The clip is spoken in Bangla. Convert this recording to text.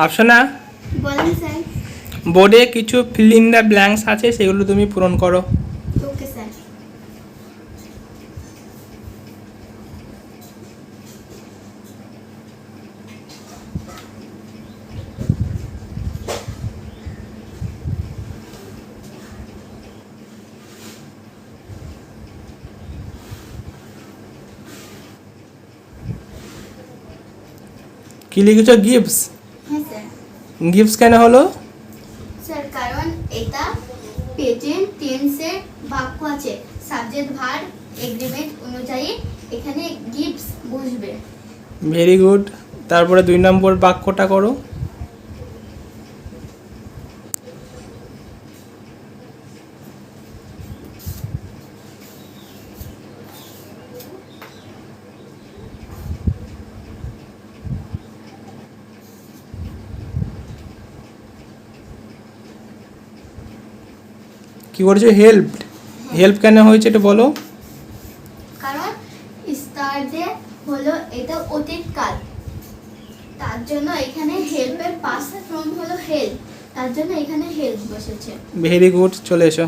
আফসানা, বলেন স্যার। বোর্ডে কিছু ফিল ইন দ্য ব্ল্যাঙ্কস আছে, সেগুলো তুমি পূরণ করো। Okay sir. কি লিখেছো? গিভস। হ্যাঁ স্যার। গিভস কেন হলো? স্যার কারণ এটা প্রেজেন্ট টেন্সের বাক্য আছে, সাবজেক্ট ভার্ব এগ্রিমেন্ট অনুযায়ী এখানে গিভস বসবে। Very good. তারপরে 2 নম্বর বাক্যটা করো। কি করেছো? হেল্প। হেল্প কেন হয়েছে এটা বলো। কারণ স্টারডে হলো এটা অতীতকাল, তার জন্য এখানে হেল্পের পাস্ট ফর্ম হলো হেল্প, তার জন্য এখানে হেল্প বসেছে। ভেরি গুড, চলে এসো।